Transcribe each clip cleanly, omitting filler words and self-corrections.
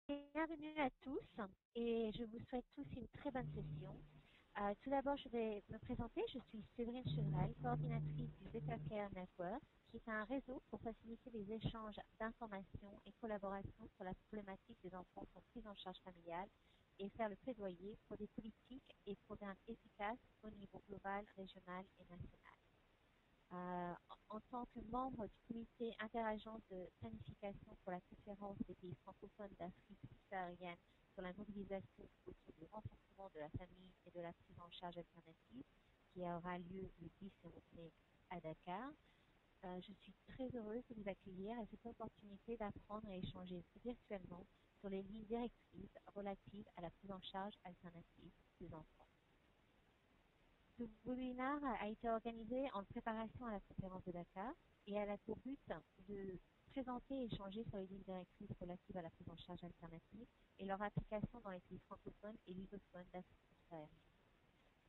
Bienvenue à tous et je vous souhaite tous une très bonne session. Tout d'abord, je vais me présenter. Je suis Séverine Chevrel, coordinatrice du Better Care Network, qui est un réseau pour faciliter les échanges d'informations et collaborations sur la problématique des enfants sans prise en charge familiale et faire le plaidoyer pour des politiques et programmes efficaces au niveau global, régional et national. En tant que membre du comité interagence de planification pour la conférence des pays francophones d'Afrique subsaharienne sur la mobilisation autour du renforcement de la famille et de la prise en charge alternative, qui aura lieu le 10 mai à Dakar, je suis très heureuse de vous accueillir à cette opportunité d'apprendre et échanger virtuellement sur les lignes directrices relatives à la prise en charge alternative des enfants. Ce webinaire a été organisé en préparation à la conférence de Dakar et elle a pour but de présenter et échanger sur les lignes directrices relatives à la prise en charge alternative et leur application dans les pays francophones et lusophones d'Afrique subsaharienne.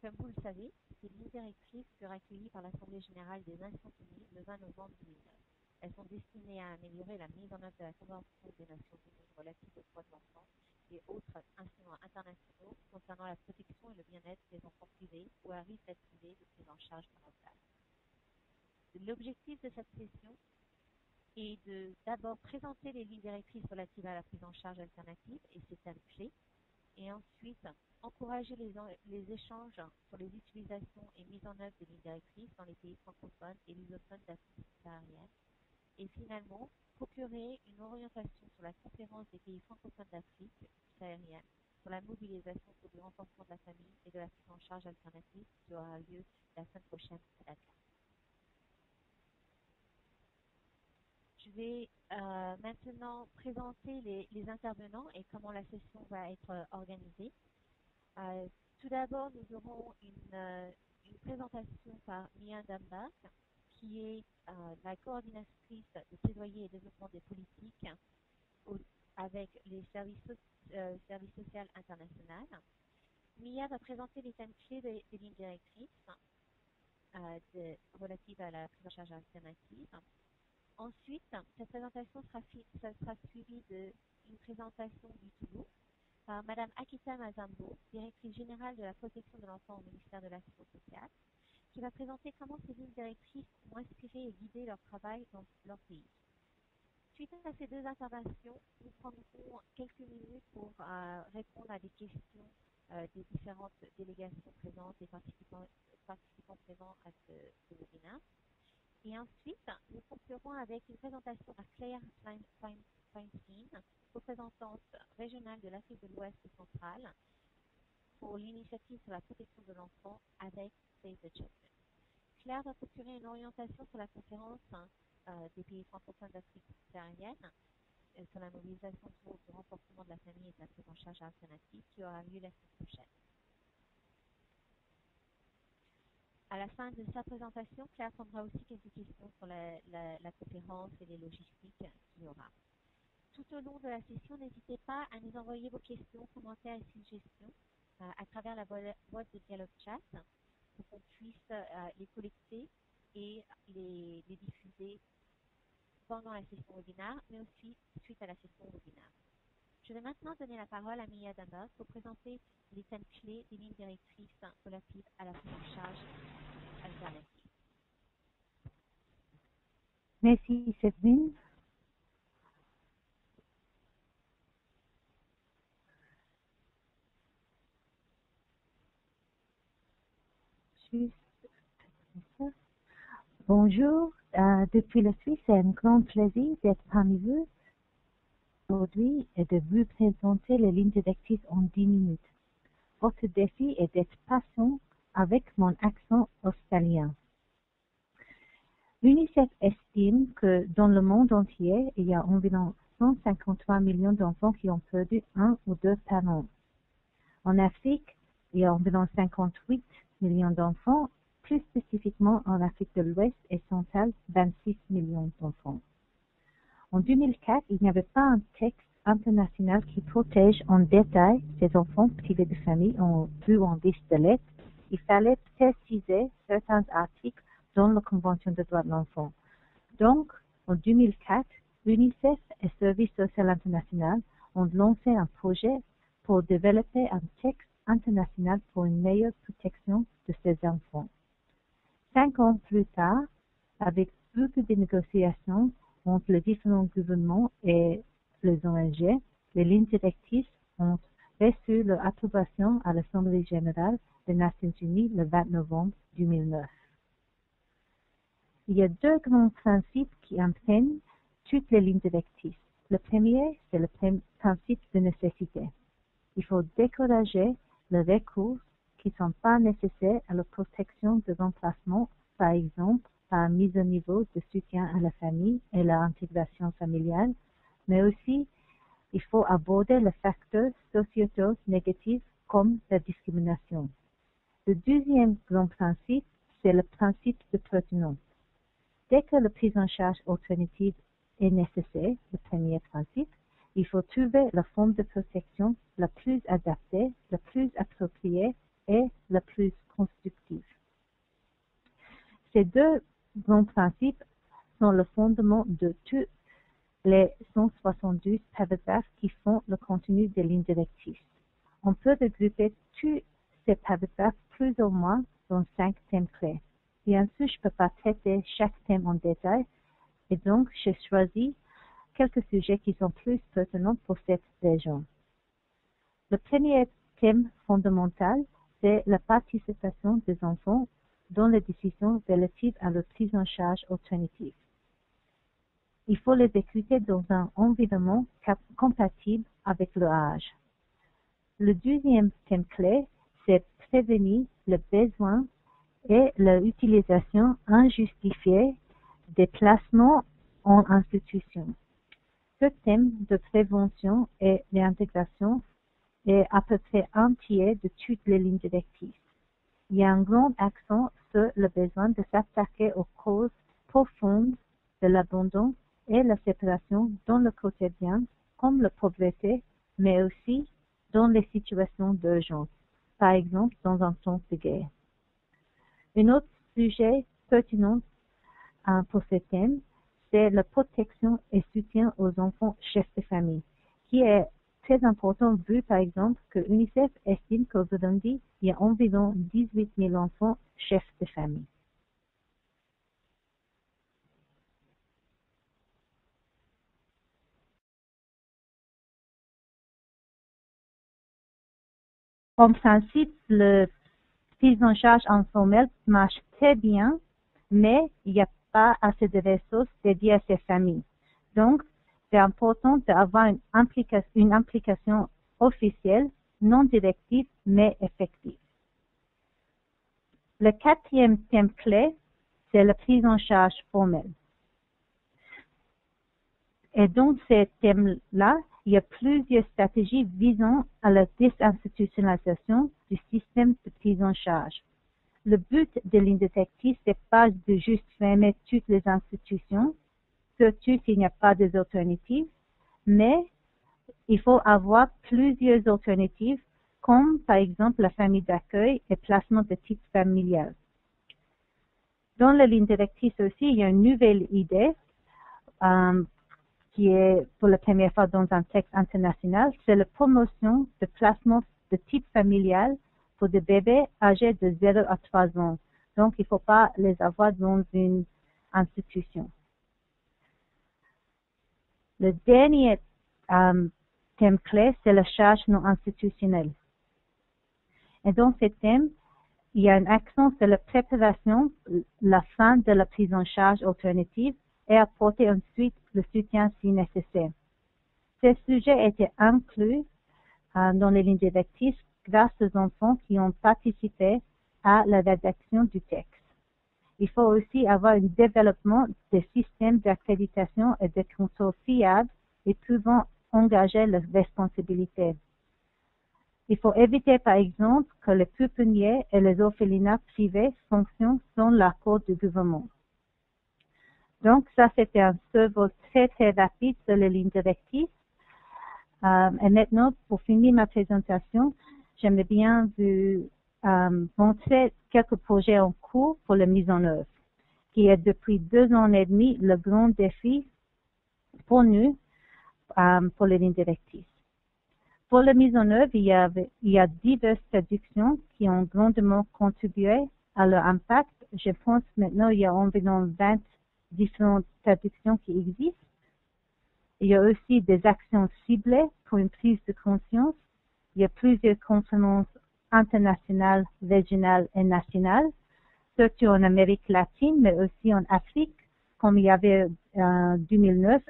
Comme vous le savez, ces lignes directrices furent accueillies par l'Assemblée générale des Nations unies le 20 novembre 2009. Elles sont destinées à améliorer la mise en œuvre de la Convention des Nations unies relative aux droits de l'enfant et autres instruments internationaux concernant la protection et le bien-être des enfants privés ou à risque d'être privés de prise en charge parentale. L'objectif de cette session est de d'abord présenter les lignes directrices relatives à la prise en charge alternative et ses thèmes clés, et ensuite encourager les échanges sur les utilisations et mises en œuvre des lignes directrices dans les pays francophones et lusophones d'Afrique subsaharienne, et finalement procurer une orientation sur la conférence des pays francophones d'Afrique subsaharienne sur la mobilisation pour le renforcement de la famille et de la prise en charge alternative qui aura lieu la semaine prochaine à Dakar. Je vais maintenant présenter les intervenants et comment la session va être organisée. Tout d'abord, nous aurons une présentation par Mia Dambach, qui est la coordinatrice de plaidoyer et développement des politiques avec les services sociaux internationaux. Mia va présenter les thèmes clés des lignes directrices relatives à la prise en charge alternative. Ensuite, cette présentation sera suivie d'une présentation du Togo par Madame Akita Mazambo, directrice générale de la protection de l'enfant au ministère de l'Action sociale, qui va présenter comment ces lignes directrices ont inspiré et guidé leur travail dans leur pays. Suite à ces deux interventions, nous prendrons quelques minutes pour répondre à des questions des différentes délégations présentes et participants présents à ce webinaire. Et ensuite, nous conclurons avec une présentation par Claire Feinstein, représentante régionale de l'Afrique de l'Ouest et centrale, pour l'initiative sur la protection de l'enfant avec Save the Children. Claire va procurer une orientation sur la conférence des pays francophones d'Afrique subsaharienne sur la mobilisation pour le renforcement de la famille et de la prise en charge alternative qui aura lieu la semaine prochaine. À la fin de sa présentation, Claire prendra aussi quelques questions sur la conférence et les logistiques qu'il y aura. Tout au long de la session, n'hésitez pas à nous envoyer vos questions, commentaires et suggestions à travers la boîte de dialogue chat pour qu'on puisse les collecter et les diffuser pendant la session webinaire, mais aussi suite à la session webinaire. Je vais maintenant donner la parole à Mia Dambach pour présenter les thèmes clés des lignes directrices relatives à la prise en charge alternative. Merci, Séverine. Bonjour, depuis la Suisse, c'est un grand plaisir d'être parmi vous aujourd'hui et de vous présenter les lignes directrices en 10 minutes. Votre défi est d'être patient avec mon accent australien. L'UNICEF estime que dans le monde entier, il y a environ 153 millions d'enfants qui ont perdu un ou deux parents. En Afrique, il y a environ 58 millions d'enfants, plus spécifiquement en Afrique de l'Ouest et centrale, 26 millions d'enfants. En 2004, il n'y avait pas un texte international qui protège en détail ces enfants privés de famille en vue en liste de lettres. Il fallait préciser certains articles dans la Convention des droits de l'enfant. Donc, en 2004, l'UNICEF et Service social international ont lancé un projet pour développer un texte international pour une meilleure protection de ces enfants. 5 ans plus tard, avec beaucoup de négociations entre les différents gouvernements et les ONG, les lignes directrices ont reçu leur approbation à l'Assemblée générale des Nations unies le 20 novembre 2009. Il y a 2 grands principes qui imprègnent toutes les lignes directrices. Le premier, c'est le principe de nécessité. Il faut décourager les recours qui ne sont pas nécessaires à la protection de remplacement, par exemple, par la mise au niveau de soutien à la famille et l'intégration familiale, mais aussi il faut aborder les facteurs sociétaux négatifs comme la discrimination. Le deuxième grand principe, c'est le principe de pertinence. Dès que la prise en charge alternative est nécessaire, le premier principe, il faut trouver la forme de protection la plus adaptée, la plus appropriée et la plus constructive. Ces 2 grands principes sont le fondement de tous les 172 paragraphes qui font le contenu des lignes directrices. On peut regrouper tous ces paragraphes plus ou moins dans 5 thèmes clés. Bien sûr, je ne peux pas traiter chaque thème en détail, et donc j'ai choisi quelques sujets qui sont plus pertinents pour cette région. Le premier thème fondamental, c'est la participation des enfants dans les décisions relatives à leur prise en charge alternative. Il faut les écouter dans un environnement compatible avec leur âge. Le deuxième thème clé, c'est prévenir le besoin et l'utilisation injustifiée des placements en institution. Ce thème de prévention et d'intégration est à peu près entier de toutes les lignes directrices. Il y a un grand accent sur le besoin de s'attaquer aux causes profondes de l'abandon et la séparation dans le quotidien, comme la pauvreté, mais aussi dans les situations d'urgence, par exemple dans un temps de guerre. Un autre sujet pertinent pour ce thème, c'est la protection et soutien aux enfants chefs de famille, qui est très important vu par exemple que l'UNICEF estime qu'au Burundi, il y a environ 18 000 enfants chefs de famille. En principe, la prise en charge informelle marche très bien, mais il n'y a pas assez de ressources dédiées à ces familles. Donc, c'est important d'avoir une implication officielle, non directive, mais effective. Le quatrième thème clé, c'est la prise en charge formelle. Et dans ces thèmes-là, il y a plusieurs stratégies visant à la désinstitutionnalisation du système de prise en charge. Le but de l'indicatif, c'est pas de juste fermer toutes les institutions, surtout s'il n'y a pas d'alternatives, mais il faut avoir plusieurs alternatives, comme par exemple la famille d'accueil et placement de type familial. Dans la ligne directrice aussi, il y a une nouvelle idée qui est pour la première fois dans un texte international, c'est la promotion de placement de type familial pour des bébés âgés de 0 à 3 ans. Donc, il ne faut pas les avoir dans une institution. Le dernier thème clé, c'est la charge non institutionnelle. Et dans ce thème, il y a un accent sur la préparation, la fin de la prise en charge alternative et apporter ensuite le soutien si nécessaire. Ces sujets étaient inclus dans les lignes directrices grâce aux enfants qui ont participé à la rédaction du texte. Il faut aussi avoir un développement des systèmes d'accréditation et de contrôle fiables et pouvant engager la responsabilité. Il faut éviter, par exemple, que les pouponniers et les orphelinats privés fonctionnent sans l'accord du gouvernement. Donc, ça, c'était un survol très, très rapide sur les lignes directrices. Et maintenant, pour finir ma présentation, j'aimerais bien vous montrer quelques projets en cours pour la mise en œuvre, qui est depuis 2 ans et demi le grand défi pour nous, pour les lignes directrices. Pour la mise en œuvre, il y a diverses traductions qui ont grandement contribué à leur impact. Je pense maintenant il y a environ 20 différentes traductions qui existent. Il y a aussi des actions ciblées pour une prise de conscience. Il y a plusieurs conférences internationales, régionales et nationales, surtout en Amérique latine, mais aussi en Afrique, comme il y avait en 2009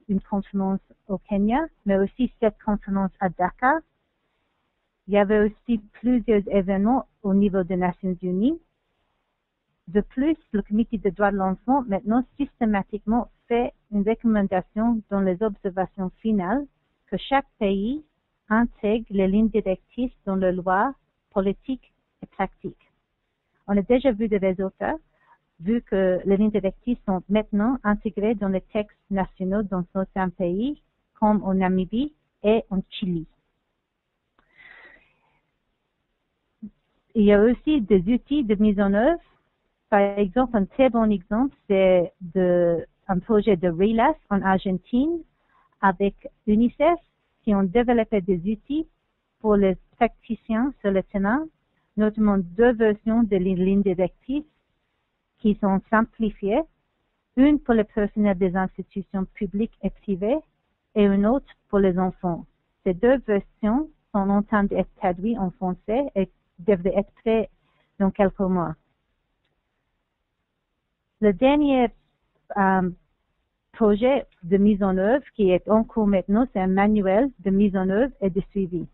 une conférence au Kenya, mais aussi cette conférence à Dakar. Il y avait aussi plusieurs événements au niveau des Nations Unies. De plus, le Comité des droits de l'enfant maintenant systématiquement fait une recommandation dans les observations finales que chaque pays intègre les lignes directrices dans les lois, politiques et pratiques. On a déjà vu des résultats, vu que les lignes directrices sont maintenant intégrées dans les textes nationaux dans certains pays, comme en Namibie et en Chili. Il y a aussi des outils de mise en œuvre. Par exemple, un très bon exemple, c'est un projet de RELAS en Argentine avec UNICEF qui ont développé des outils pour les praticiens sur le terrain, notamment 2 versions de lignes directrices qui sont simplifiées, une pour le personnel des institutions publiques et privées et une autre pour les enfants. Ces 2 versions sont en train d'être traduites en français et devraient être prêtes dans quelques mois. Le dernier projet de mise en œuvre qui est en cours maintenant, c'est un manuel de mise en œuvre et de suivi.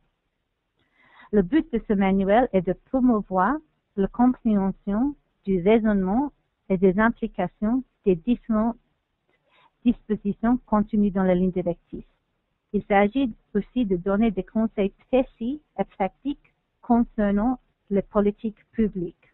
Le but de ce manuel est de promouvoir la compréhension du raisonnement et des implications des différentes dispositions contenues dans la ligne directrice. Il s'agit aussi de donner des conseils précis et pratiques concernant les politiques publiques.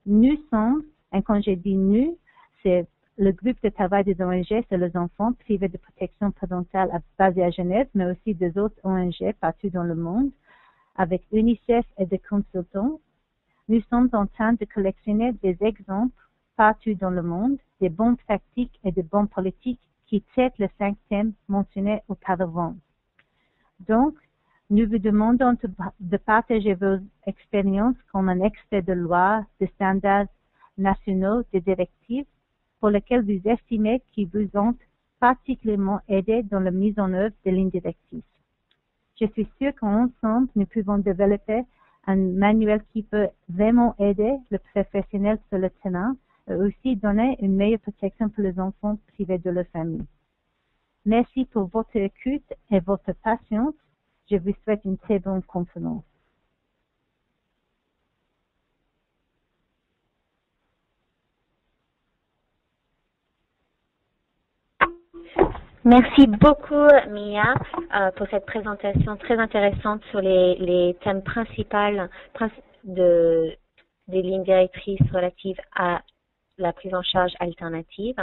Nous sommes, et quand j'ai dit nous, c'est le groupe de travail des ONG sur les enfants privés de protection parentale basé à Genève, mais aussi des autres ONG partout dans le monde, avec UNICEF et des consultants. Nous sommes en train de collectionner des exemples partout dans le monde, des bonnes pratiques et des bonnes politiques qui traitent les 5 thèmes mentionnés auparavant. Donc, nous vous demandons de partager vos expériences comme un extrait de loi, de standards nationaux, de directives pour lesquelles vous estimez qu'ils vous ont particulièrement aidé dans la mise en œuvre des lignes directrices. Je suis sûre qu'ensemble, nous pouvons développer un manuel qui peut vraiment aider le professionnel sur le terrain et aussi donner une meilleure protection pour les enfants privés de leur famille. Merci pour votre écoute et votre patience. Je vous souhaite une très bonne conférence. Merci beaucoup, Mia, pour cette présentation très intéressante sur les thèmes principaux des lignes directrices relatives à la prise en charge alternative.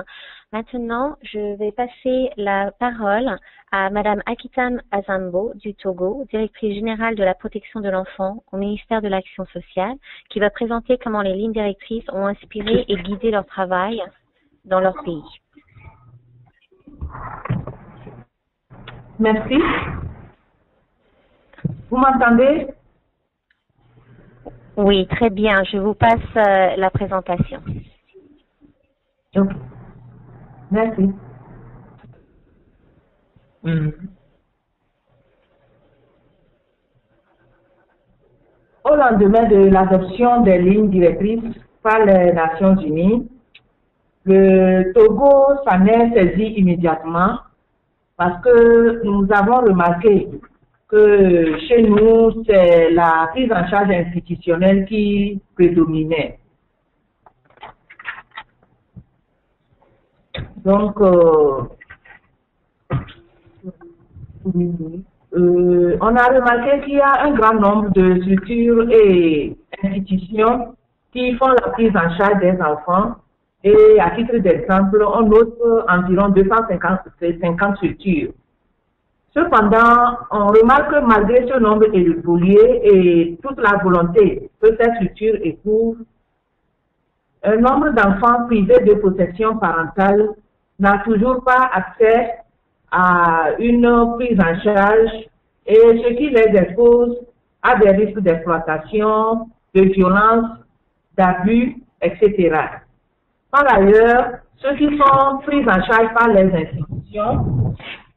Maintenant, je vais passer la parole à Madame Akitam Azambo du Togo, directrice générale de la protection de l'enfant au ministère de l'Action sociale, qui va présenter comment les lignes directrices ont inspiré et guidé leur travail dans leur pays. Merci. Vous m'entendez? Oui, très bien. Je vous passe la présentation. Ok. Merci. Au lendemain de l'adoption des lignes directrices par les Nations Unies, le Togo s'en est saisi immédiatement parce que nous avons remarqué que chez nous, c'est la prise en charge institutionnelle qui prédominait. Donc, on a remarqué qu'il y a un grand nombre de structures et institutions qui font la prise en charge des enfants. Et à titre d'exemple, on note environ 250 structures. Cependant, on remarque que malgré ce nombre évolué et toute la volonté que ces structures éprouvent, un nombre d'enfants privés de protection parentale n'a toujours pas accès à une prise en charge et ce qui les expose à des risques d'exploitation, de violence, d'abus, etc. Par ailleurs, ceux qui sont pris en charge par les institutions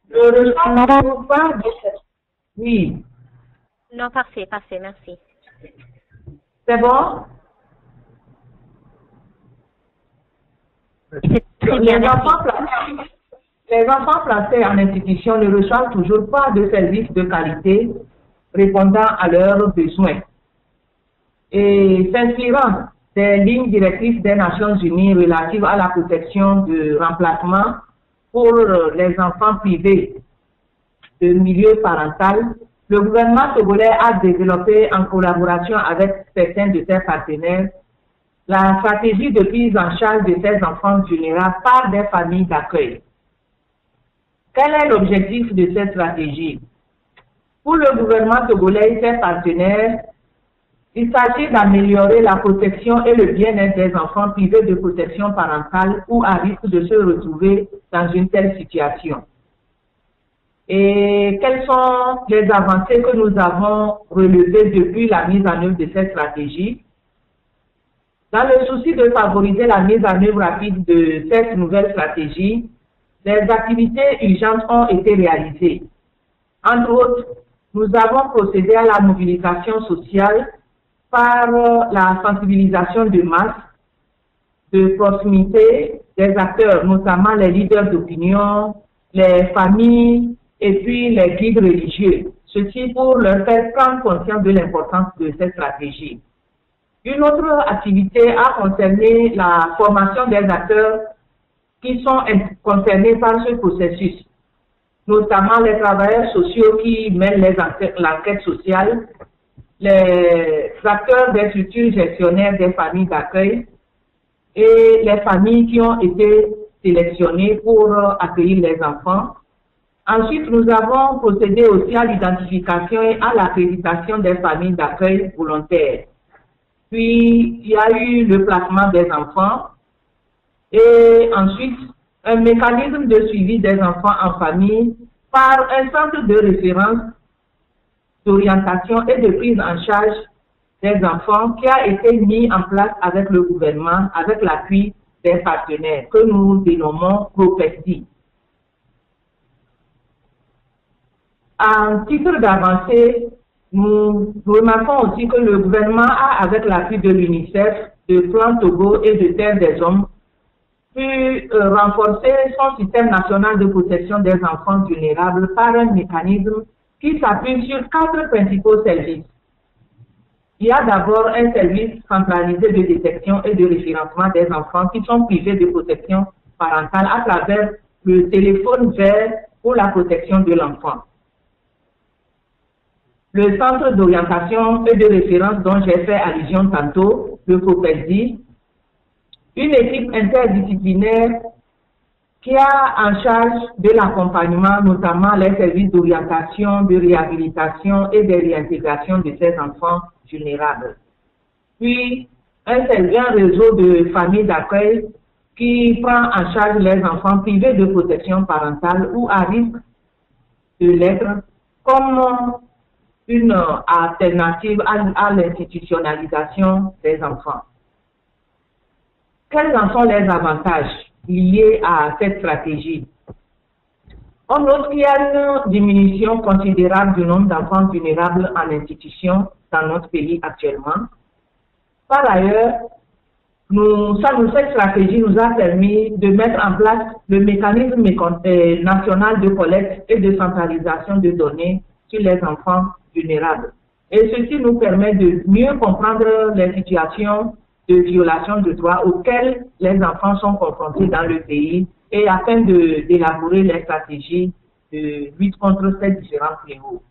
ne reçoivent pas de cette... Oui. Non, parfait, parfait, merci. C'est bon? C'est très bien, merci. Les enfants placés en institution ne reçoivent toujours pas de services de qualité répondant à leurs besoins. Et s'inspirant des lignes directrices des Nations Unies relatives à la protection de remplacement pour les enfants privés de milieu parental, le gouvernement togolais a développé en collaboration avec certains de ses partenaires la stratégie de prise en charge de ces enfants vulnérables par des familles d'accueil. Quel est l'objectif de cette stratégie? Pour le gouvernement togolais et ses partenaires, il s'agit d'améliorer la protection et le bien-être des enfants privés de protection parentale ou à risque de se retrouver dans une telle situation. Et quelles sont les avancées que nous avons relevées depuis la mise en œuvre de cette stratégie? Dans le souci de favoriser la mise en œuvre rapide de cette nouvelle stratégie, les activités urgentes ont été réalisées. Entre autres, nous avons procédé à la mobilisation sociale par la sensibilisation de masse, de proximité des acteurs, notamment les leaders d'opinion, les familles et puis les guides religieux. Ceci pour leur faire prendre conscience de l'importance de cette stratégie. Une autre activité a concerné la formation des acteurs qui sont concernés par ce processus, notamment les travailleurs sociaux qui mènent l'enquête sociale, les acteurs des structures gestionnaires des familles d'accueil et les familles qui ont été sélectionnées pour accueillir les enfants. Ensuite, nous avons procédé aussi à l'identification et à l'accréditation des familles d'accueil volontaires. Puis, il y a eu le placement des enfants et ensuite, un mécanisme de suivi des enfants en famille par un centre de référence, d'orientation et de prise en charge des enfants qui a été mis en place avec le gouvernement, avec l'appui des partenaires que nous dénommons PROPECDI. En titre d'avancée, nous remarquons aussi que le gouvernement a, avec l'appui de l'UNICEF, de Plan Togo et de Terre des Hommes, pu renforcer son système national de protection des enfants vulnérables par un mécanisme qui s'appuie sur 4 principaux services. Il y a d'abord un service centralisé de détection et de référencement des enfants qui sont privés de protection parentale à travers le téléphone vert pour la protection de l'enfant. Le centre d'orientation et de référence dont j'ai fait allusion tantôt, le PROPECDI, une équipe interdisciplinaire qui a en charge de l'accompagnement, notamment les services d'orientation, de réhabilitation et de réintégration de ces enfants vulnérables. Puis, un réseau de familles d'accueil qui prend en charge les enfants privés de protection parentale ou à risque de l'être comme une alternative à l'institutionnalisation des enfants. Quels en sont les avantages liés à cette stratégie? On note qu'il y a une diminution considérable du nombre d'enfants vulnérables en institution dans notre pays actuellement. Par ailleurs, cette stratégie nous a permis de mettre en place le mécanisme national de collecte et de centralisation de données sur les enfants vulnérables. Et ceci nous permet de mieux comprendre les situations de violation de droits auxquelles les enfants sont confrontés dans le pays et afin d'élaborer les stratégies de lutte contre ces différents fléaux.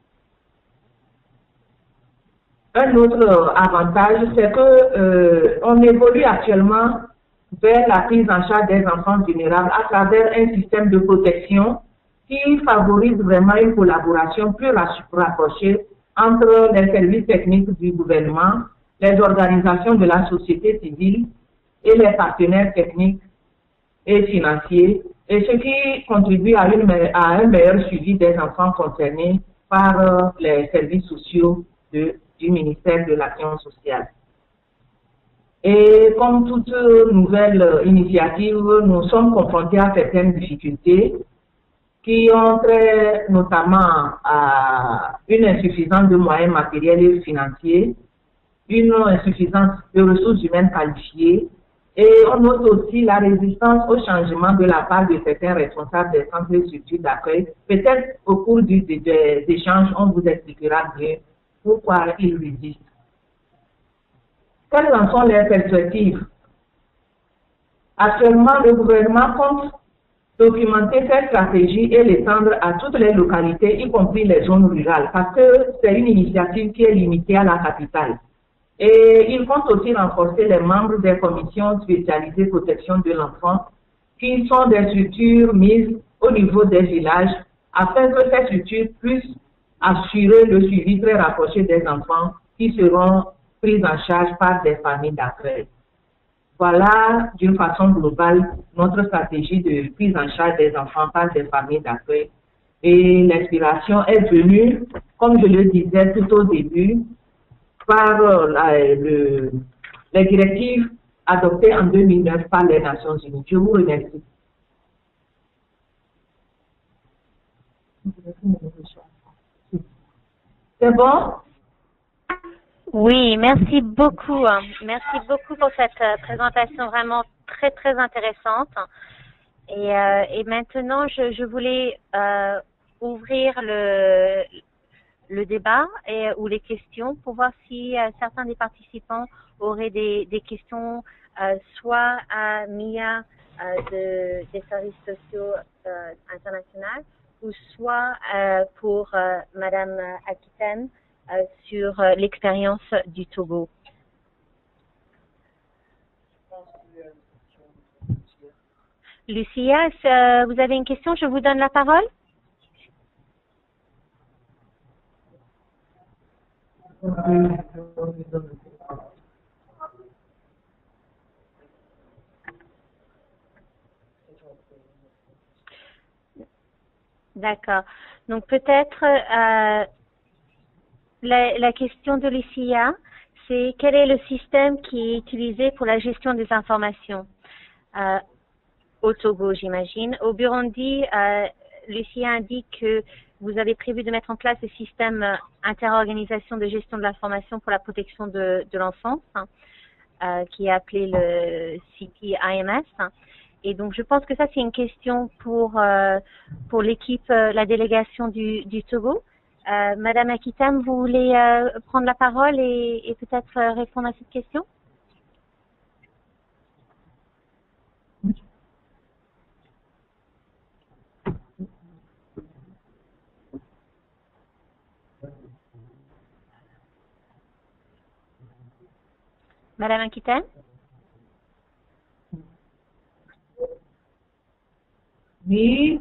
Un autre avantage, c'est que on évolue actuellement vers la prise en charge des enfants vulnérables à travers un système de protection qui favorise vraiment une collaboration plus rapprochée entre les services techniques du gouvernement, les organisations de la société civile et les partenaires techniques et financiers, et ce qui contribue à un meilleur suivi des enfants concernés par les services sociaux du ministère de l'Action sociale. Et comme toute nouvelle initiative, nous sommes confrontés à certaines difficultés qui ont trait notamment à une insuffisance de moyens matériels et financiers, une insuffisance de ressources humaines qualifiées, et on note aussi la résistance au changement de la part de certains responsables des centres et structures d'accueil. Peut-être au cours des échanges, on vous expliquera bien pourquoi ils résistent. Quelles en sont les perspectives? Actuellement, le gouvernement compte documenter cette stratégie et l'étendre à toutes les localités, y compris les zones rurales, parce que c'est une initiative qui est limitée à la capitale. Et il compte aussi renforcer les membres des commissions spécialisées protection de l'enfant, qui sont des structures mises au niveau des villages, afin que ces structures puissent assurer le suivi très rapproché des enfants qui seront pris en charge par des familles d'accueil. Voilà, d'une façon globale, notre stratégie de prise en charge des enfants par des familles d'accueil. Et l'inspiration est venue, comme je le disais tout au début, par les directives adoptées en 2009 par les Nations Unies. Je vous remercie. C'est bon? Oui, merci beaucoup. Merci beaucoup pour cette présentation vraiment très, très intéressante. Et maintenant, je voulais ouvrir le débat ou les questions pour voir si certains des participants auraient des questions soit à Mia des services sociaux internationaux ou soit pour Madame Akiten sur l'expérience du Togo. Lucia, vous avez une question? Je vous donne la parole. D'accord. Donc peut-être la question de Lucia, c'est quel est le système qui est utilisé pour la gestion des informations au Togo, j'imagine. Au Burundi, Lucia indique que vous avez prévu de mettre en place le système interorganisation de gestion de l'information pour la protection de l'enfance, qui est appelé le CPIMS. Et donc, je pense que ça, c'est une question pour l'équipe, la délégation du Togo. Madame Akitam, vous voulez prendre la parole et peut-être répondre à cette question? Madame Akitam? Oui.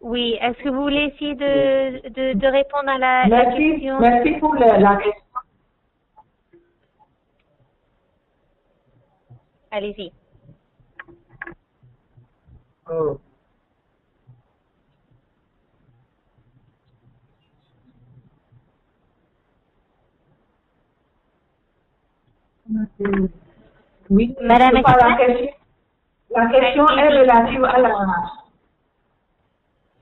Oui, est-ce que vous voulez essayer de répondre à la question? Merci pour la question. Allez-y. Oh. Oui, Madame la question est relative à la...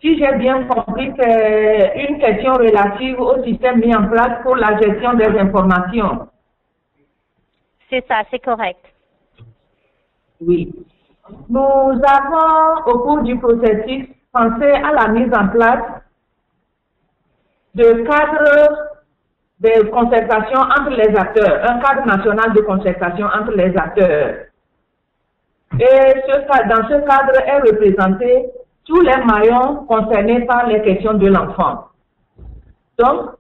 Si j'ai bien compris, c'est une question relative au système mis en place pour la gestion des informations. C'est ça, c'est correct. Oui. Nous avons, au cours du processus, pensé à la mise en place de cadres de concertation entre les acteurs, un cadre national de concertation entre les acteurs. Et dans ce cadre est représenté tous les maillons concernés par les questions de l'enfant. Donc,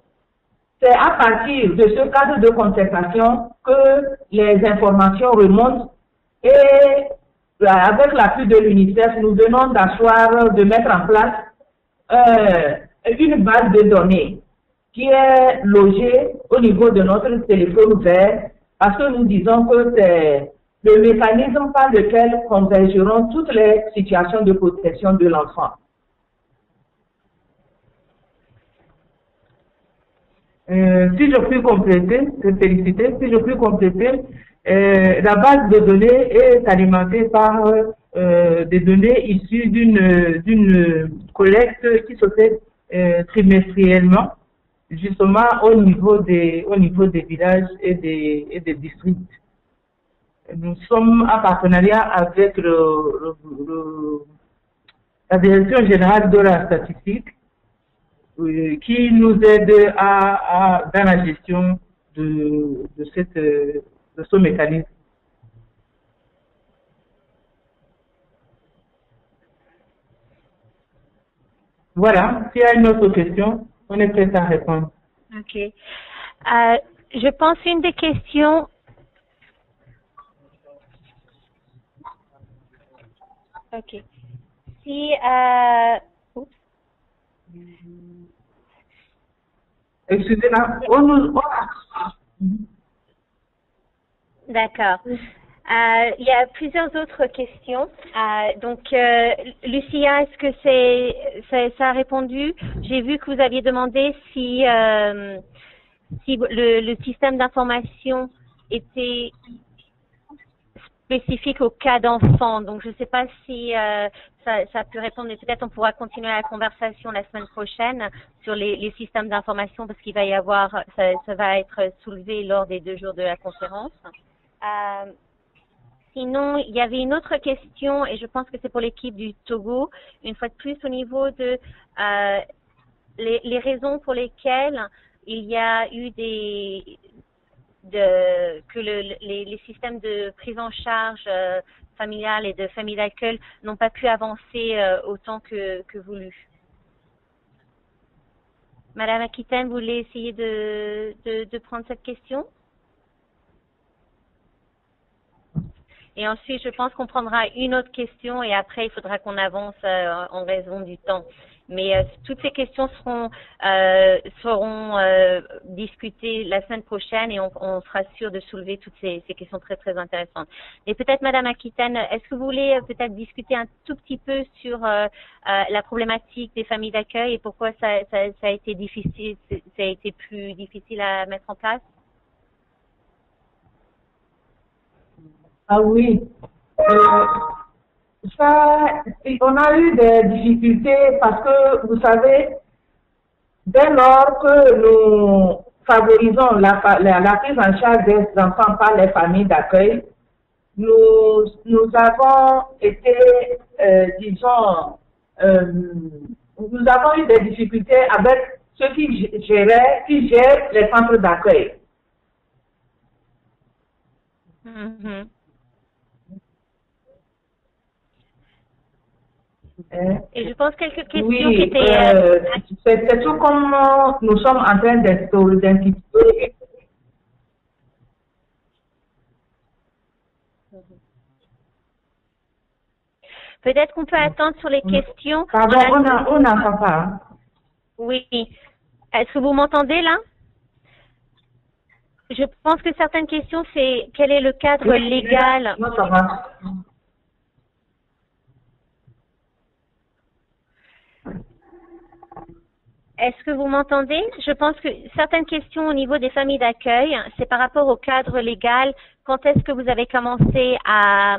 c'est à partir de ce cadre de concertation que les informations remontent et avec l'appui de l'UNICEF, nous venons d'asseoir, de mettre en place une base de données qui est logée au niveau de notre téléphone vert parce que nous disons que c'est le mécanisme par lequel convergeront toutes les situations de protection de l'enfant. Si je puis compléter, si je puis compléter, la base de données est alimentée par des données issues d'une collecte qui se fait trimestriellement, justement au niveau des villages et des districts. Nous sommes en partenariat avec la Direction générale de la statistique qui nous aide dans la gestion de ce mécanisme. Voilà, s'il y a une autre question, on est prêt à répondre. Ok. Je pense une des questions. Ok. Si, oups. Excusez-moi, D'accord. Il y a plusieurs autres questions. Donc, Lucia, est-ce que ça a répondu? J'ai vu que vous aviez demandé si le système d'information était spécifique au cas d'enfant. Donc, je ne sais pas si ça a pu répondre, mais peut-être on pourra continuer la conversation la semaine prochaine sur les systèmes d'information parce qu'il va y avoir, ça va être soulevé lors des 2 jours de la conférence. Sinon, il y avait une autre question et je pense que c'est pour l'équipe du Togo, une fois de plus au niveau de les raisons pour lesquelles il y a eu que les systèmes de prise en charge familiale et de famille d'accueil n'ont pas pu avancer autant que voulu. Madame Aquitaine, vous voulez essayer de prendre cette question? Et ensuite, je pense qu'on prendra une autre question et après, il faudra qu'on avance en raison du temps. Mais toutes ces questions seront discutées la semaine prochaine et on sera sûr de soulever toutes ces questions très, très intéressantes. Et peut-être, Madame Aquitaine, est-ce que vous voulez peut-être discuter un tout petit peu sur la problématique des familles d'accueil et pourquoi ça a été difficile, ça a été plus difficile à mettre en place? Ah oui, on a eu des difficultés parce que, vous savez, dès lors que nous favorisons la prise en charge des enfants par les familles d'accueil, nous avons été, disons, nous avons eu des difficultés avec ceux qui gèrent les centres d'accueil. Mm-hmm. Et je pense quelques questions qui étaient... c'est tout comme nous sommes en train d'identifier. Peut-être qu'on peut attendre sur les questions. Pardon, on n'entend pas. Oui. Est-ce que vous m'entendez là? Je pense que certaines questions, c'est quel est le cadre légal? Non, ça va. Est-ce que vous m'entendez? Je pense que certaines questions au niveau des familles d'accueil, c'est par rapport au cadre légal. Quand est-ce que vous avez commencé à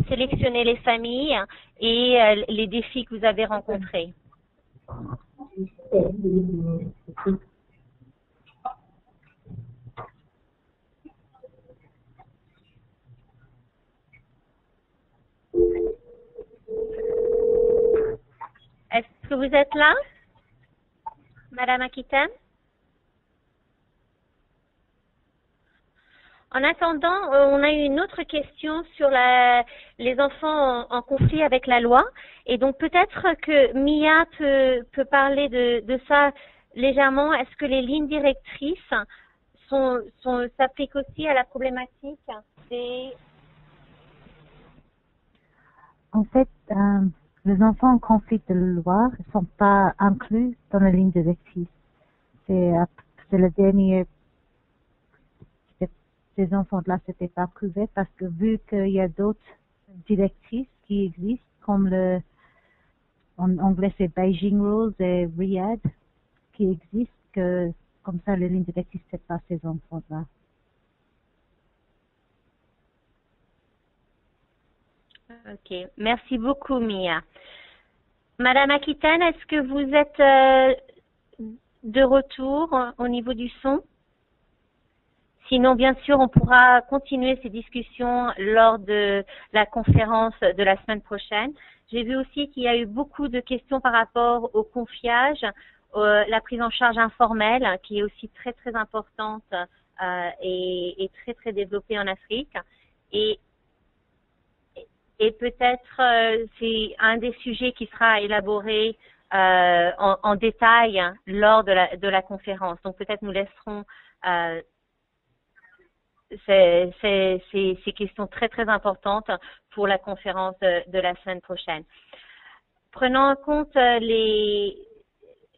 sélectionner les familles et les défis que vous avez rencontrés? Est-ce que vous êtes là, Madame Aquitaine? En attendant, on a eu une autre question sur les enfants en conflit avec la loi. Et donc peut-être que Mia peut parler de ça légèrement. Est-ce que les lignes directrices s'appliquent aussi à la problématique des... En fait, les enfants en conflit de loi ne sont pas inclus dans la ligne directrice. C'est le dernier. Ces enfants-là, c'était pas prouvé parce que vu qu'il y a d'autres directives qui existent, comme en anglais c'est Beijing Rules et Riyadh, qui existent, que comme ça les lignes directrices peut-être pas ces enfants-là. Ok, merci beaucoup Mia. Madame Aquitaine, est-ce que vous êtes de retour au niveau du son? Sinon, bien sûr, on pourra continuer ces discussions lors de la conférence de la semaine prochaine. J'ai vu aussi qu'il y a eu beaucoup de questions par rapport au confiage, la prise en charge informelle, qui est aussi très, très importante et très, très développée en Afrique. Et peut-être c'est un des sujets qui sera élaboré en détail lors de la conférence. Donc peut-être nous laisserons ces questions très très importantes pour la conférence de la semaine prochaine. Prenant en compte les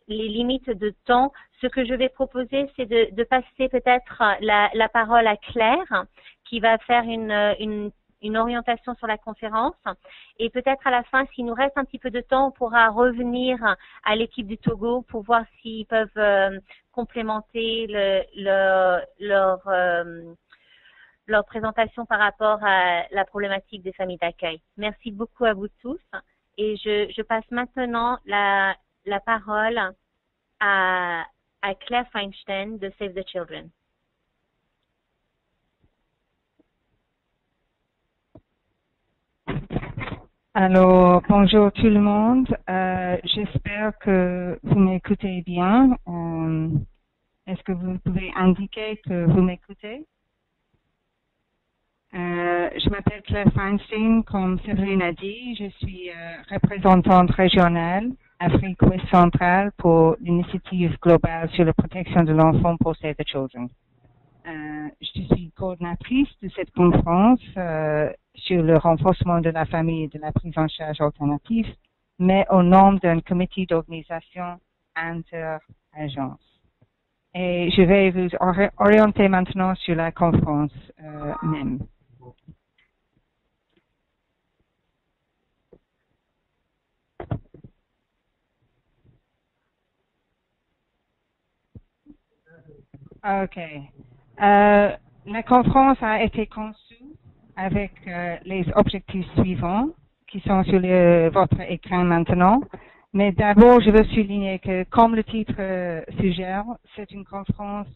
limites de temps, ce que je vais proposer, c'est de passer peut-être la parole à Claire, qui va faire une orientation sur la conférence. Et peut-être à la fin, s'il nous reste un petit peu de temps, on pourra revenir à l'équipe du Togo pour voir s'ils peuvent complémenter leur présentation par rapport à la problématique des familles d'accueil. Merci beaucoup à vous tous. Et je passe maintenant la parole à Claire Feinstein de Save the Children. Alors, bonjour tout le monde. J'espère que vous m'écoutez bien. Est-ce que vous pouvez indiquer que vous m'écoutez? Je m'appelle Claire Feinstein, comme Séverine a dit. Je suis représentante régionale Afrique Ouest centrale pour l'initiative globale sur la protection de l'enfant pour Save the Children. Je suis coordinatrice de cette conférence sur le renforcement de la famille et de la prise en charge alternative, mais au nom d'un comité d'organisation inter-agence. Et je vais vous orienter maintenant sur la conférence même. OK. La conférence a été conçue avec les objectifs suivants qui sont sur votre écran maintenant. Mais d'abord, je veux souligner que, comme le titre suggère, c'est une conférence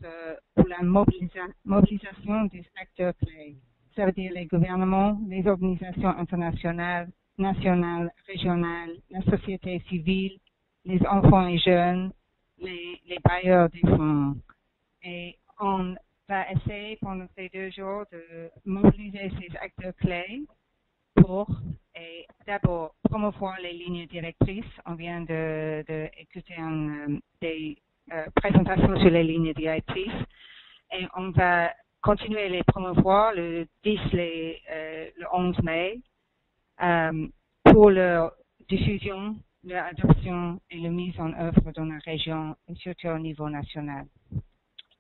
pour la mobilisation des acteurs clés. Ça veut dire les gouvernements, les organisations internationales, nationales, régionales, la société civile, les enfants et jeunes, les bailleurs des fonds. Et on va essayer pendant ces 2 jours de mobiliser ces acteurs clés pour d'abord promouvoir les lignes directrices. On vient d'écouter des présentations sur les lignes directrices et on va continuer à les promouvoir le 10, le 11 mai pour leur diffusion, leur adoption et la mise en œuvre dans la région et surtout au niveau national.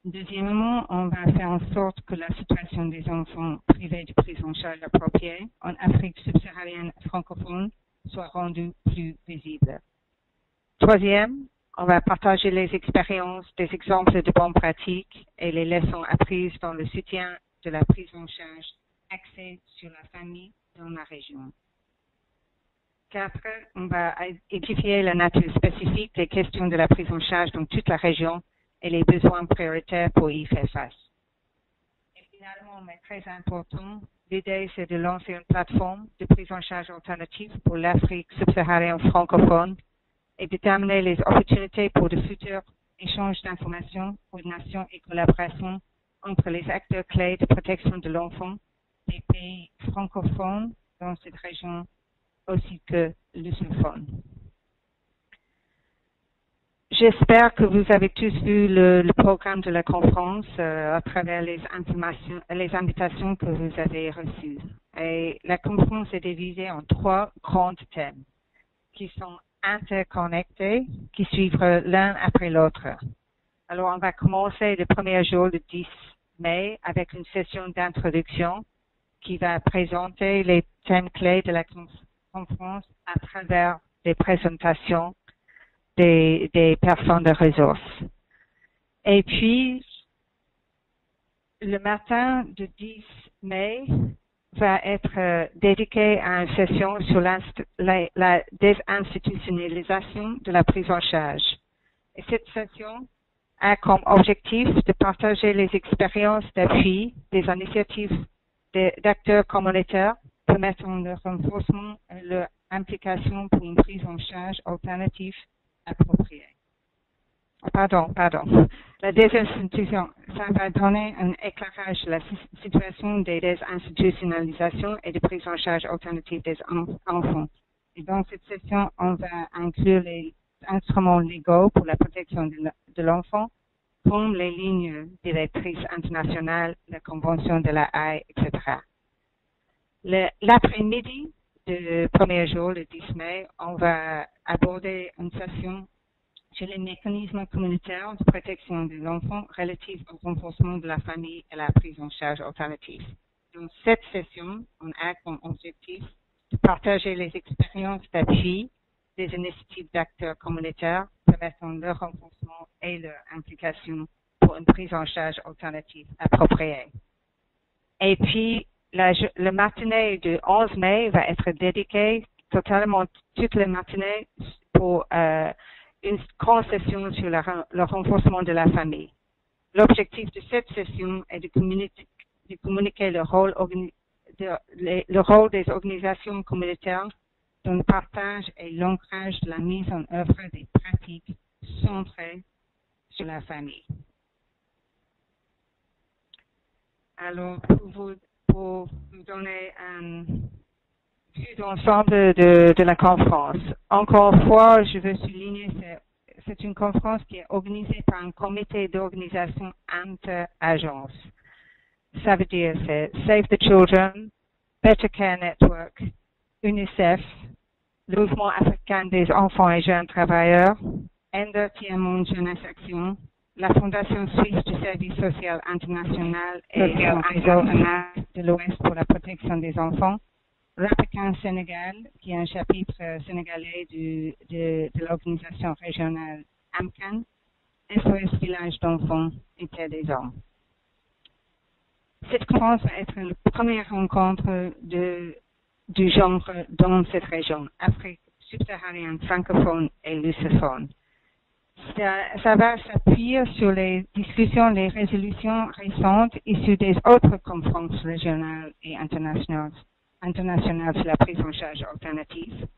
Deuxièmement, on va faire en sorte que la situation des enfants privés de prise en charge appropriée en Afrique subsaharienne francophone soit rendue plus visible. Troisième, on va partager les expériences, des exemples de bonnes pratiques et les leçons apprises dans le soutien de la prise en charge axée sur la famille dans la région. 4, on va édifier la nature spécifique des questions de la prise en charge dans toute la région et les besoins prioritaires pour y faire face. Et finalement, mais très important, l'idée c'est de lancer une plateforme de prise en charge alternative pour l'Afrique subsaharienne francophone et déterminer les opportunités pour de futurs échanges d'informations, coordination et collaboration entre les acteurs clés de protection de l'enfant des pays francophones dans cette région aussi que lusophones. J'espère que vous avez tous vu le programme de la conférence à travers les invitations que vous avez reçues. Et la conférence est divisée en 3 grands thèmes qui sont interconnectés, qui suivent l'un après l'autre. Alors, on va commencer le premier jour, le 10 mai, avec une session d'introduction qui va présenter les thèmes clés de la conférence à travers des présentations des personnes de ressources. Et puis, le matin du 10 mai va être dédié à une session sur la désinstitutionnalisation de la prise en charge. Et cette session a comme objectif de partager les expériences d'appui des initiatives d'acteurs communautaires permettant le renforcement et leur implication pour une prise en charge alternative appropriée. Pardon. La désinstitution, ça va donner un éclairage de la situation des désinstitutionnalisations et de prise en charge alternative des enfants. Et dans cette session, on va inclure les instruments légaux pour la protection de l'enfant, comme les lignes directrices internationales, la Convention de la Haye, etc. L'après-midi du premier jour, le 10 mai, on va aborder une session sur les mécanismes communautaires de protection de l'enfant relatifs au renforcement de la famille et la prise en charge alternative. Dans cette session, on a comme objectif de partager les expériences d'appui des initiatives d'acteurs communautaires permettant leur renforcement et leur implication pour une prise en charge alternative appropriée. Et puis, le matinée du 11 mai va être dédié totalement toute la matinée pour une grande session sur le renforcement de la famille. L'objectif de cette session est de communiquer le rôle des organisations communautaires dans le partage et l'ancrage de la mise en œuvre des pratiques centrées sur la famille. Alors, pour vous donner un vue d'ensemble de la conférence. Encore une fois, je veux souligner, c'est une conférence qui est organisée par un comité d'organisation inter-agence. Ça veut dire c'est Save the Children, Better Care Network, UNICEF, le Mouvement africain des enfants et jeunes travailleurs, Ender Tiers-Monde Jeunesse Action, la Fondation suisse du Service social international et le réseau de l'Ouest pour la protection des enfants, Rapican Sénégal, qui est un chapitre sénégalais de l'organisation régionale AMCAN, SOS Village d'enfants et Terre des Hommes. Cette conférence va être la première rencontre du genre dans cette région, Afrique subsaharienne, francophone et lusophone. Ça va s'appuyer sur les discussions, les résolutions récentes issues des autres conférences régionales et internationales sur la prise en charge alternative,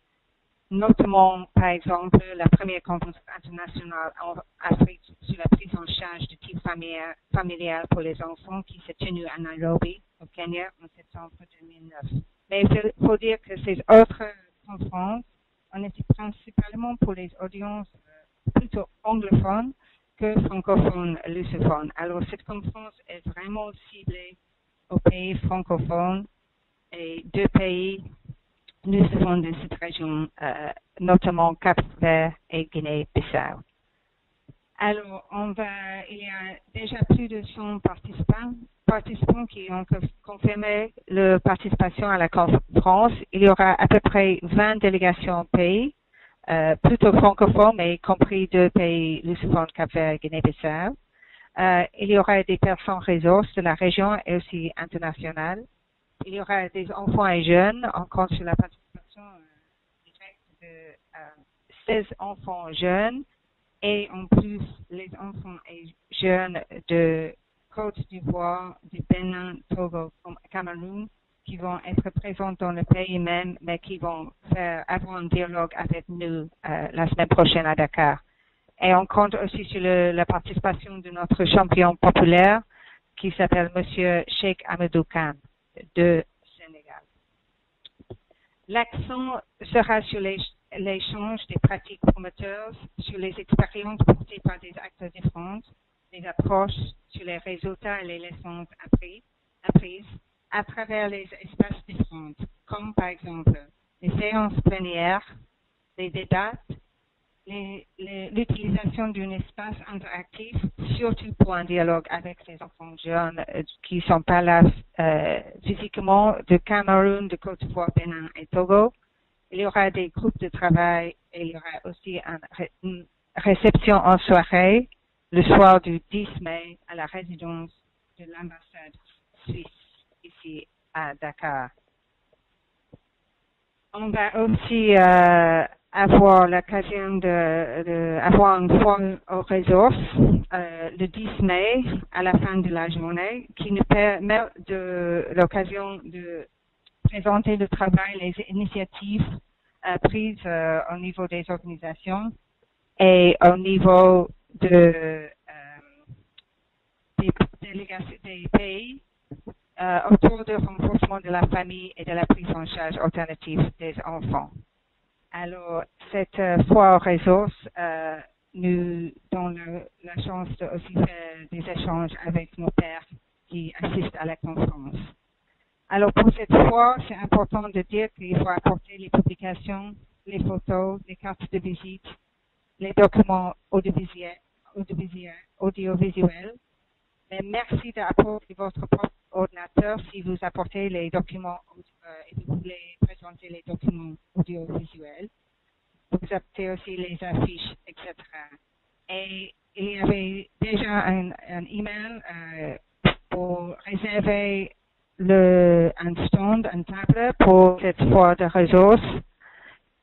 notamment, par exemple, la première conférence internationale en Afrique sur la prise en charge de type familial pour les enfants qui s'est tenue à Nairobi, au Kenya, en septembre 2009. Mais il faut dire que ces autres conférences, on était principalement pour les audiences plutôt anglophones que francophones, lusophones. Alors, cette conférence est vraiment ciblée aux pays francophones et deux pays lusophones de cette région, notamment Cap-Vert et Guinée-Bissau. Alors, il y a déjà plus de 100 participants qui ont confirmé leur participation à la conférence. Il y aura à peu près 20 délégations pays, plutôt francophones, mais y compris deux pays lusophones, Cap-Vert et Guinée-Bissau. Il y aura des personnes ressources de la région et aussi internationales. Il y aura des enfants et jeunes, on compte sur la participation directe de 16 enfants jeunes et en plus les enfants et jeunes de Côte d'Ivoire, du Bénin, Togo, Cameroun, qui vont être présents dans le pays même, mais qui vont avoir un dialogue avec nous la semaine prochaine à Dakar. Et on compte aussi sur la participation de notre champion populaire qui s'appelle Monsieur Cheikh Amadou Khan de Sénégal. L'accent sera sur l'échange des pratiques promoteurs, sur les expériences portées par des acteurs différents, des approches sur les résultats et les leçons apprises à travers les espaces différents, comme par exemple les séances plénières, les débats, l'utilisation d'un espace interactif, surtout pour un dialogue avec les enfants jeunes qui ne sont pas là physiquement, de Cameroun, de Côte d'Ivoire, Bénin et Togo, il y aura des groupes de travail et il y aura aussi une réception en soirée le soir du 10 mai à la résidence de l'ambassade suisse ici à Dakar. On va aussi avoir l'occasion d'avoir une foire aux ressources le 10 mai à la fin de la journée qui nous permet l'occasion de présenter le travail, les initiatives prises au niveau des organisations et au niveau des pays autour du renforcement de la famille et de la prise en charge alternative des enfants. Alors, cette foire aux ressources nous donne la chance de aussi faire des échanges avec nos pairs qui assistent à la conférence. Alors, pour cette foire, c'est important de dire qu'il faut apporter les publications, les photos, les cartes de visite, les documents audiovisuels. Mais merci d'apporter votre propre ordinateur si vous apportez les documents et vous voulez présenter les documents audiovisuels. Vous apportez aussi les affiches, etc. Et il y avait déjà un email pour réserver un stand, une table pour cette foire de ressources.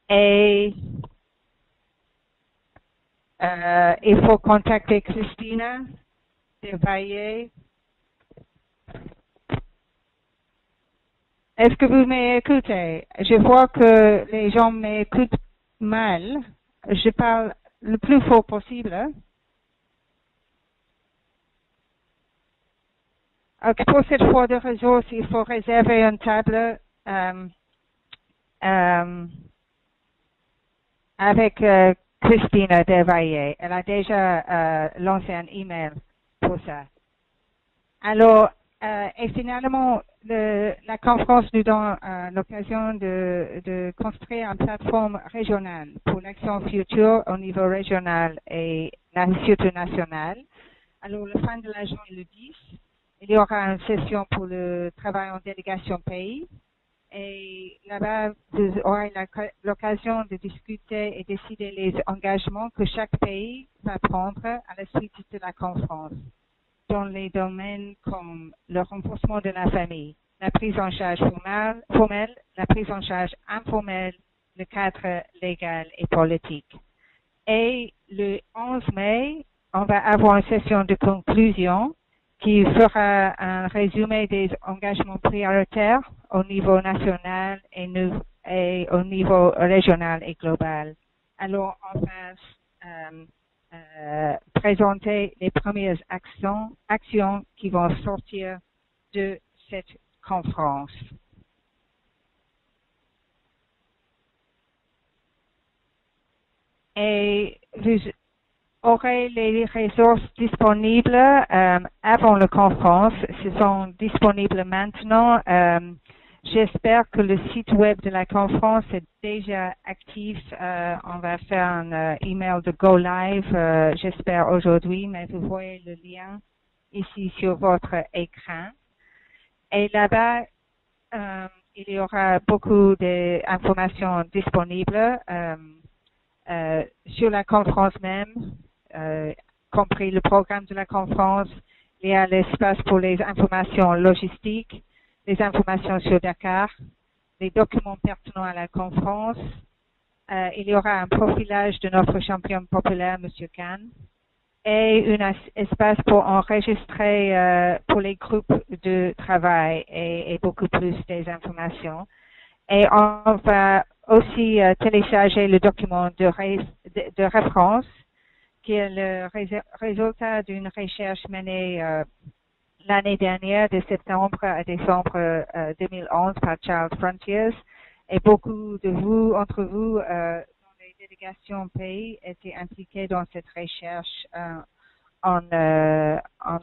Et il faut contacter Christina Devaillé. Est-ce que vous m'écoutez? Je vois que les gens m'écoutent mal. Je parle le plus fort possible. Okay, pour cette fois de ressources, il faut réserver une table avec Christina Devaillé. Elle a déjà lancé un email pour ça. Alors, et finalement, la conférence nous donne l'occasion de construire une plateforme régionale pour l'action future au niveau régional et surtout national. Alors, le fin de la journée, le 10, il y aura une session pour le travail en délégation pays. Et là-bas, vous aurez l'occasion de discuter et décider les engagements que chaque pays va prendre à la suite de la conférence dans les domaines comme le renforcement de la famille, la prise en charge formelle, la prise en charge informelle, le cadre légal et politique. Et le 11 mai, on va avoir une session de conclusion qui fera un résumé des engagements prioritaires au niveau national et au niveau régional et global. Alors, on va présenter les premières actions qui vont sortir de cette conférence. Et vous aurez les ressources disponibles avant la conférence. Ce sont disponibles maintenant. J'espère que le site web de la conférence est déjà actif. On va faire un email de Go Live, j'espère aujourd'hui, mais vous voyez le lien ici sur votre écran. Et là-bas, il y aura beaucoup d'informations disponibles sur la conférence même, compris le programme de la conférence. Il y a l'espace pour les informations logistiques, les informations sur Dakar, les documents pertinents à la conférence. Il y aura un profilage de notre champion populaire, M. Khan, et un espace pour enregistrer pour les groupes de travail et beaucoup plus des informations. Et on va aussi télécharger le document de référence qui est le résultat d'une recherche menée l'année dernière, de septembre à décembre 2011 par Child Frontiers. Et beaucoup entre vous, dans les délégations pays, étaient impliqués dans cette recherche en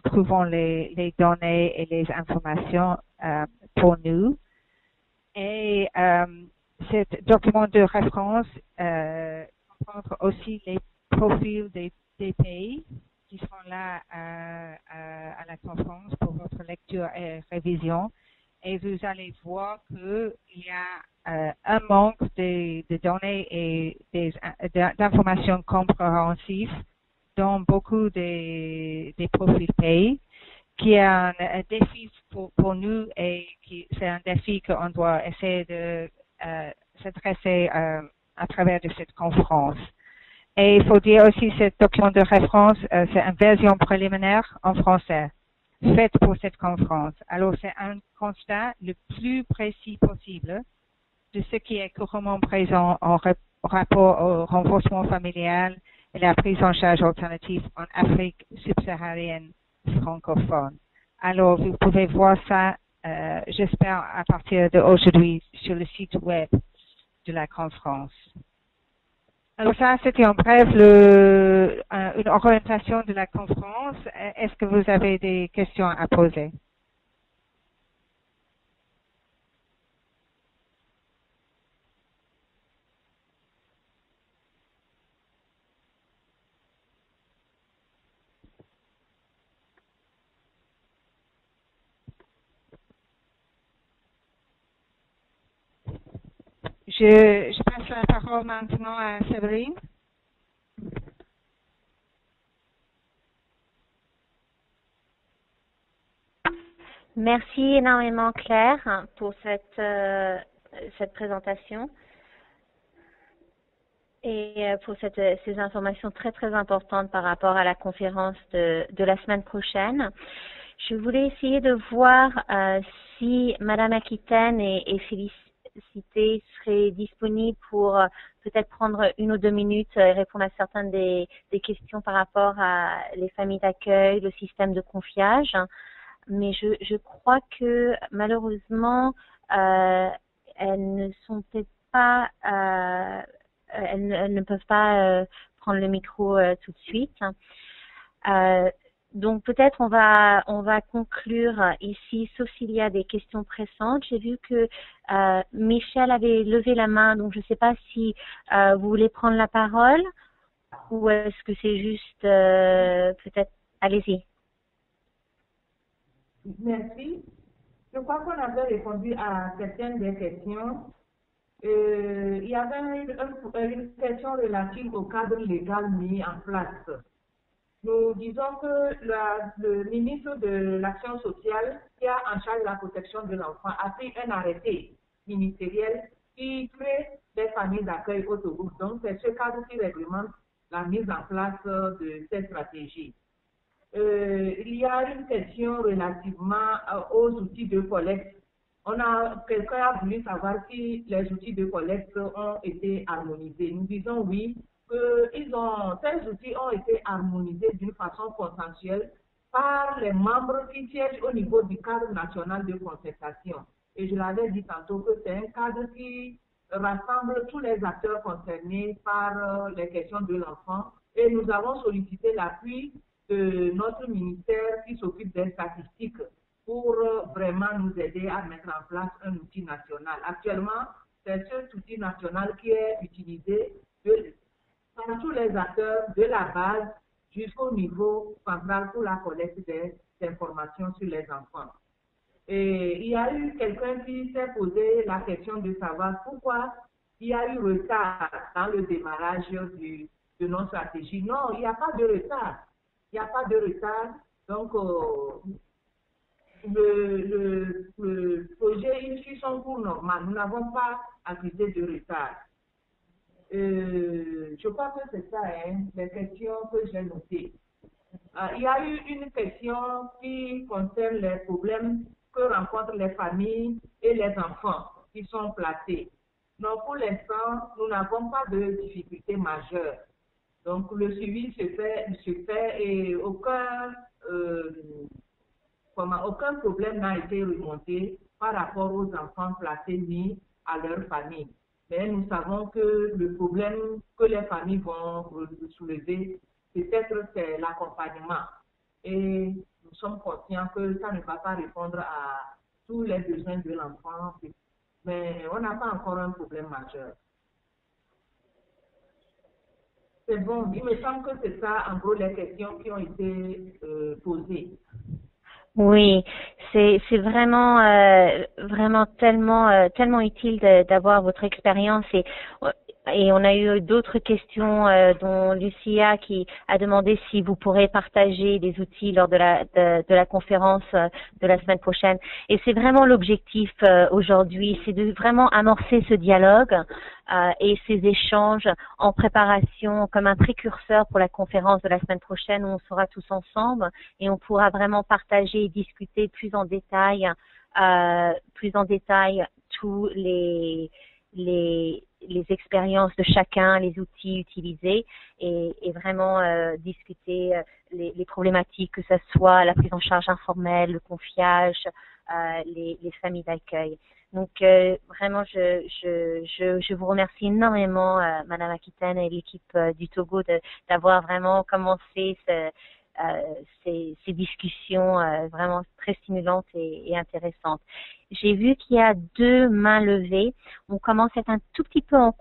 trouvant les données et les informations pour nous. Et ce document de référence comprend aussi les profils des pays qui seront là à la conférence pour votre lecture et révision. et vous allez voir qu'il y a un manque de données et d'informations compréhensives dans beaucoup des profils pays, qui est un défi pour nous et c'est un défi qu'on doit essayer de s'adresser à travers de cette conférence. Et il faut dire aussi que ce document de référence, c'est une version préliminaire en français, faite pour cette conférence. Alors, c'est un constat le plus précis possible de ce qui est couramment présent en rapport au renforcement familial et la prise en charge alternative en Afrique subsaharienne francophone. Alors, vous pouvez voir ça, j'espère, à partir d'aujourd'hui sur le site web de la conférence. Alors ça, c'était en bref une orientation de la conférence. Est-ce que vous avez des questions à poser? Je passe la parole maintenant à Séverine. Merci énormément Claire pour cette présentation et pour ces informations très importantes par rapport à la conférence de la semaine prochaine. Je voulais essayer de voir si Madame Aquitaine et Félicité seraient disponibles pour peut-être prendre 1 ou 2 minutes et répondre à certaines des questions par rapport à les familles d'accueil, le système de confiage. Mais je crois que malheureusement, elles ne sont peut-être pas, elles ne peuvent pas prendre le micro tout de suite. Donc peut-être on va conclure ici, sauf s'il y a des questions pressantes. J'ai vu que Michel avait levé la main, donc je ne sais pas si vous voulez prendre la parole ou est-ce que c'est juste peut-être, allez-y. Merci. Je crois qu'on avait répondu à certaines des questions. Il y avait une question relative au cadre légal mis en place. Nous disons que le ministre de l'Action sociale, qui a en charge de la protection de l'enfant, a pris un arrêté ministériel qui crée des familles d'accueil autoroute. Donc, c'est ce cadre qui réglemente la mise en place de cette stratégie. Il y a une question relativement aux outils de collecte. Quelqu'un a voulu savoir si les outils de collecte ont été harmonisés. Nous disons oui, que ces outils ont été harmonisés d'une façon consensuelle par les membres qui siègent au niveau du cadre national de concertation. Et je l'avais dit tantôt que c'est un cadre qui rassemble tous les acteurs concernés par les questions de l'enfant. Et nous avons sollicité l'appui de notre ministère qui s'occupe des statistiques pour vraiment nous aider à mettre en place un outil national. Actuellement, c'est cet outil national qui est utilisé par tous les acteurs de la base jusqu'au niveau central pour la collecte des informations sur les enfants. Et il y a eu quelqu'un qui s'est posé la question de savoir pourquoi il y a eu retard dans le démarrage de nos stratégies. Non, il n'y a pas de retard. Il n'y a pas de retard. Donc, le projet il suit son cours normal. Nous n'avons pas accusé de retard. Je crois que c'est ça, hein, les questions que j'ai notées. Il y a eu une question qui concerne les problèmes que rencontrent les familles et les enfants qui sont placés. Donc, pour l'instant, nous n'avons pas de difficultés majeures. Donc, le suivi se fait et aucun problème n'a été remonté par rapport aux enfants placés ni à leur famille. Mais nous savons que le problème que les familles vont soulever, peut-être c'est l'accompagnement. Et nous sommes conscients que ça ne va pas répondre à tous les besoins de l'enfant, mais on n'a pas encore un problème majeur. C'est bon, il me semble que c'est ça, en gros, les questions qui ont été posées. Oui, c'est vraiment vraiment tellement utile d'avoir votre expérience et on a eu d'autres questions dont Lucia qui a demandé si vous pourrez partager des outils lors de la conférence de la semaine prochaine. Et c'est vraiment l'objectif aujourd'hui, c'est de vraiment amorcer ce dialogue et ces échanges en préparation comme un précurseur pour la conférence de la semaine prochaine où on sera tous ensemble et on pourra vraiment partager et discuter plus en détail tous les expériences de chacun, les outils utilisés et vraiment discuter les problématiques, que ce soit la prise en charge informelle, le confiage, les familles d'accueil. Donc vraiment, je vous remercie énormément, Madame Aquitaine et l'équipe du Togo d'avoir vraiment commencé ces discussions vraiment très stimulantes et intéressantes. J'ai vu qu'il y a 2 mains levées. On commence à être un tout petit peu en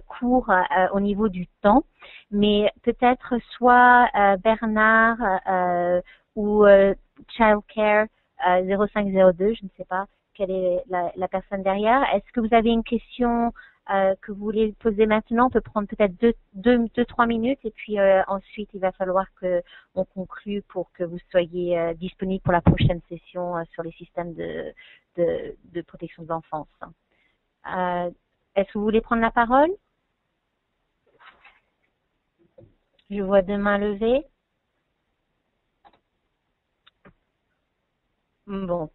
court au niveau du temps, mais peut-être soit Bernard ou Childcare 0502, je ne sais pas quelle est la personne derrière. Est-ce que vous avez une question que vous voulez poser maintenant? On peut prendre peut-être 2-3 minutes et puis ensuite il va falloir que on conclue pour que vous soyez disponible pour la prochaine session sur les systèmes de protection de l'enfance. Est-ce que vous voulez prendre la parole? Je vois 2 mains levées. Bon.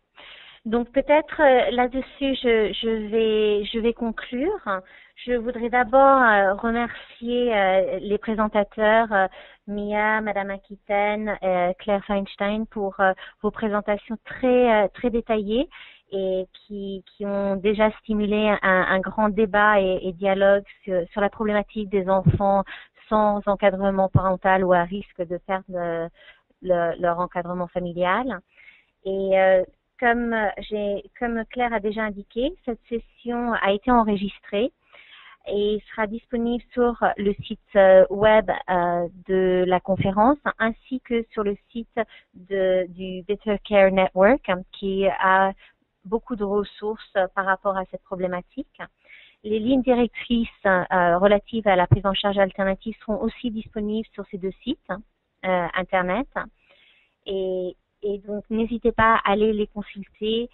Donc peut-être là-dessus, je vais conclure. Je voudrais d'abord remercier les présentateurs, Mia, Madame Aquitaine, Claire Feinstein pour vos présentations très détaillées et qui ont déjà stimulé un grand débat et dialogue sur la problématique des enfants sans encadrement parental ou à risque de perdre leur encadrement familial. Et comme Claire a déjà indiqué, cette session a été enregistrée et sera disponible sur le site web de la conférence ainsi que sur le site du Better Care Network qui a beaucoup de ressources par rapport à cette problématique. Les lignes directrices relatives à la prise en charge alternative seront aussi disponibles sur ces 2 sites Internet. Et donc, n'hésitez pas à aller les consulter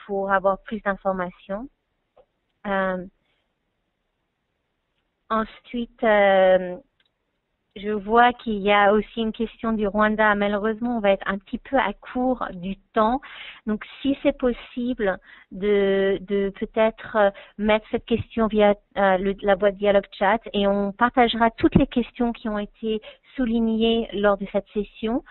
pour avoir plus d'informations. Ensuite, je vois qu'il y a aussi une question du Rwanda. Malheureusement, on va être un petit peu à court du temps. Donc, si c'est possible de peut-être mettre cette question via la boîte Dialogue Chat et on partagera toutes les questions qui ont été soulignées lors de cette session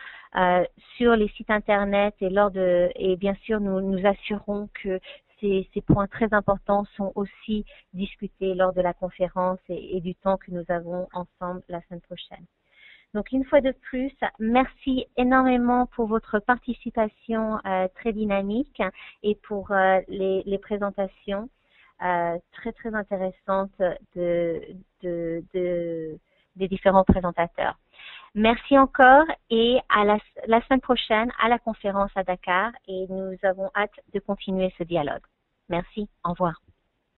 sur les sites internet et bien sûr nous assurons que ces points très importants sont aussi discutés lors de la conférence et du temps que nous avons ensemble la semaine prochaine. Donc une fois de plus, merci énormément pour votre participation très dynamique et pour les présentations très intéressantes des différents présentateurs. Merci encore et à la semaine prochaine à la conférence à Dakar et nous avons hâte de continuer ce dialogue. Merci, au revoir.